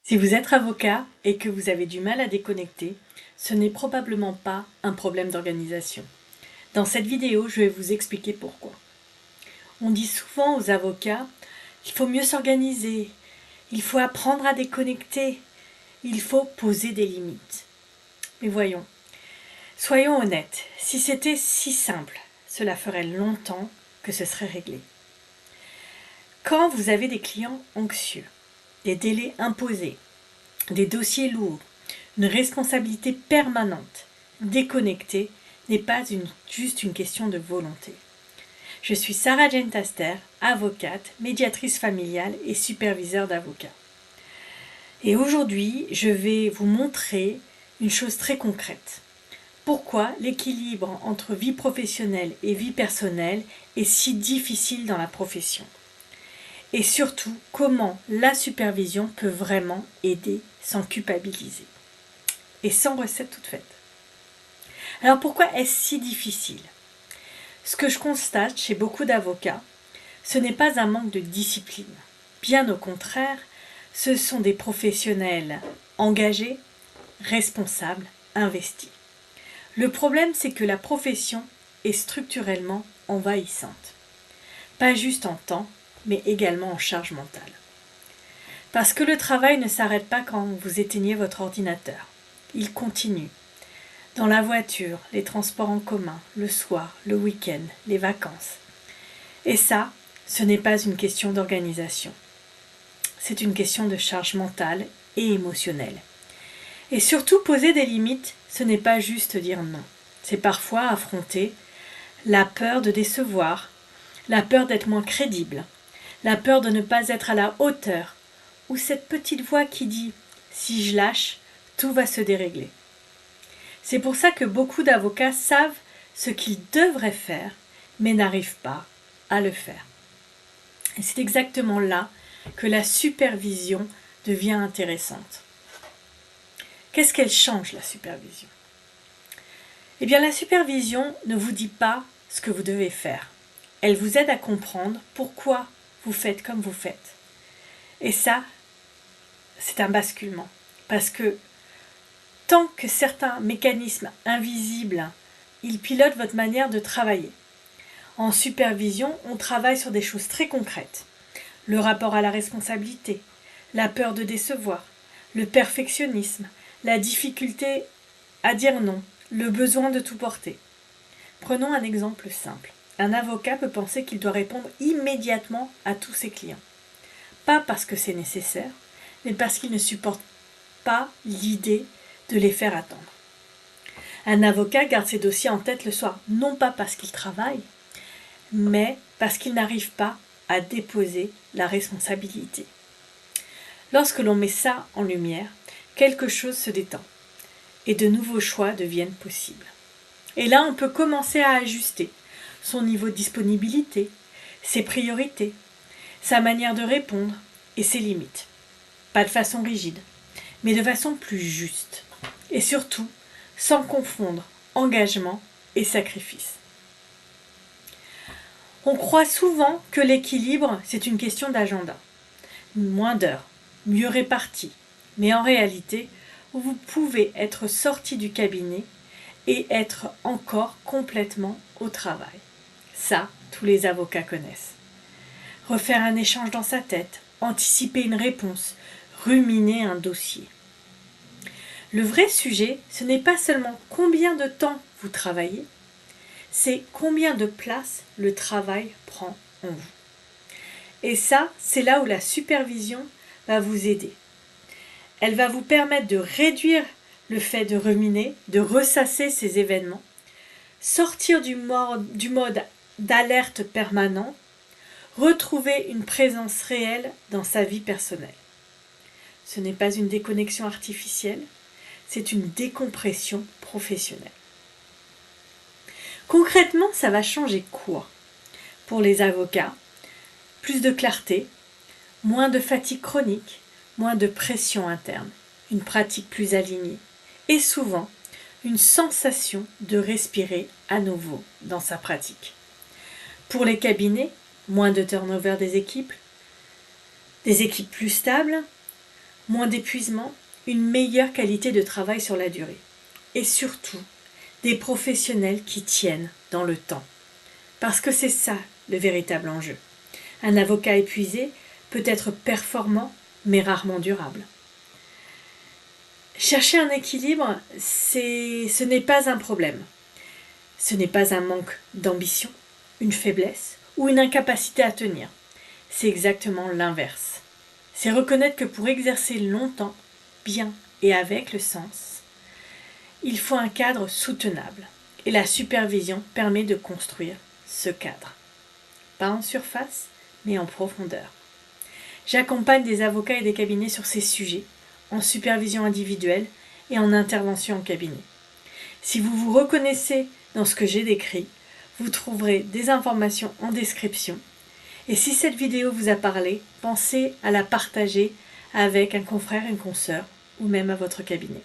Si vous êtes avocat et que vous avez du mal à déconnecter, ce n'est probablement pas un problème d'organisation. Dans cette vidéo, je vais vous expliquer pourquoi. On dit souvent aux avocats qu'il faut mieux s'organiser, il faut apprendre à déconnecter, il faut poser des limites. Mais voyons, soyons honnêtes, si c'était si simple, cela ferait longtemps que ce serait réglé. Quand vous avez des clients anxieux, des délais imposés, des dossiers lourds, une responsabilité permanente, déconnecter n'est pas juste une question de volonté. Je suis Sarah Jane Taster, avocate, médiatrice familiale et superviseur d'avocats. Et aujourd'hui, je vais vous montrer une chose très concrète. Pourquoi l'équilibre entre vie professionnelle et vie personnelle est si difficile dans la profession. Et surtout, comment la supervision peut vraiment aider sans culpabiliser. Et sans recette toute faite. Alors pourquoi est-ce si difficile ? Ce que je constate chez beaucoup d'avocats, ce n'est pas un manque de discipline. Bien au contraire, ce sont des professionnels engagés, responsables, investis. Le problème, c'est que la profession est structurellement envahissante. Pas juste en temps, mais également en charge mentale. Parce que le travail ne s'arrête pas quand vous éteignez votre ordinateur. Il continue. Dans la voiture, les transports en commun, le soir, le week-end, les vacances. Et ça, ce n'est pas une question d'organisation. C'est une question de charge mentale et émotionnelle. Et surtout, poser des limites, ce n'est pas juste dire non. C'est parfois affronter la peur de décevoir, la peur d'être moins crédible, la peur de ne pas être à la hauteur, ou cette petite voix qui dit « si je lâche, tout va se dérégler ». C'est pour ça que beaucoup d'avocats savent ce qu'ils devraient faire, mais n'arrivent pas à le faire. Et c'est exactement là que la supervision devient intéressante. Qu'est-ce qu'elle change, la supervision ? Eh bien, la supervision ne vous dit pas ce que vous devez faire. Elle vous aide à comprendre pourquoi vous faites comme vous faites. Et ça, c'est un basculement. Parce que tant que certains mécanismes invisibles, ils pilotent votre manière de travailler. En supervision, on travaille sur des choses très concrètes. Le rapport à la responsabilité, la peur de décevoir, le perfectionnisme, la difficulté à dire non, le besoin de tout porter. Prenons un exemple simple. Un avocat peut penser qu'il doit répondre immédiatement à tous ses clients. Pas parce que c'est nécessaire, mais parce qu'il ne supporte pas l'idée de les faire attendre. Un avocat garde ses dossiers en tête le soir, non pas parce qu'il travaille, mais parce qu'il n'arrive pas à déposer la responsabilité. Lorsque l'on met ça en lumière, quelque chose se détend et de nouveaux choix deviennent possibles. Et là, on peut commencer à ajuster son niveau de disponibilité, ses priorités, sa manière de répondre et ses limites. Pas de façon rigide, mais de façon plus juste. Et surtout, sans confondre engagement et sacrifice. On croit souvent que l'équilibre, c'est une question d'agenda. Moins d'heures, mieux réparties. Mais en réalité, vous pouvez être sorti du cabinet et être encore complètement au travail. Ça, tous les avocats connaissent. Refaire un échange dans sa tête, anticiper une réponse, ruminer un dossier. Le vrai sujet, ce n'est pas seulement combien de temps vous travaillez, c'est combien de place le travail prend en vous. Et ça, c'est là où la supervision va vous aider. Elle va vous permettre de réduire le fait de ruminer, de ressasser ces événements, sortir du mode d'alerte permanent, retrouver une présence réelle dans sa vie personnelle. Ce n'est pas une déconnexion artificielle, c'est une décompression professionnelle. Concrètement, ça va changer quoi ? Pour les avocats, plus de clarté, moins de fatigue chronique, moins de pression interne, une pratique plus alignée et souvent une sensation de respirer à nouveau dans sa pratique. Pour les cabinets, moins de turnover des équipes plus stables, moins d'épuisement, une meilleure qualité de travail sur la durée. Et surtout, des professionnels qui tiennent dans le temps. Parce que c'est ça le véritable enjeu. Un avocat épuisé peut être performant, mais rarement durable. Chercher un équilibre, ce n'est pas un problème. Ce n'est pas un manque d'ambition, une faiblesse ou une incapacité à tenir. C'est exactement l'inverse. C'est reconnaître que pour exercer longtemps, bien et avec le sens, il faut un cadre soutenable. Et la supervision permet de construire ce cadre. Pas en surface, mais en profondeur. J'accompagne des avocats et des cabinets sur ces sujets, en supervision individuelle et en intervention en cabinet. Si vous vous reconnaissez dans ce que j'ai décrit, vous trouverez des informations en description. Et si cette vidéo vous a parlé, pensez à la partager avec un confrère, une consoeur ou même à votre cabinet.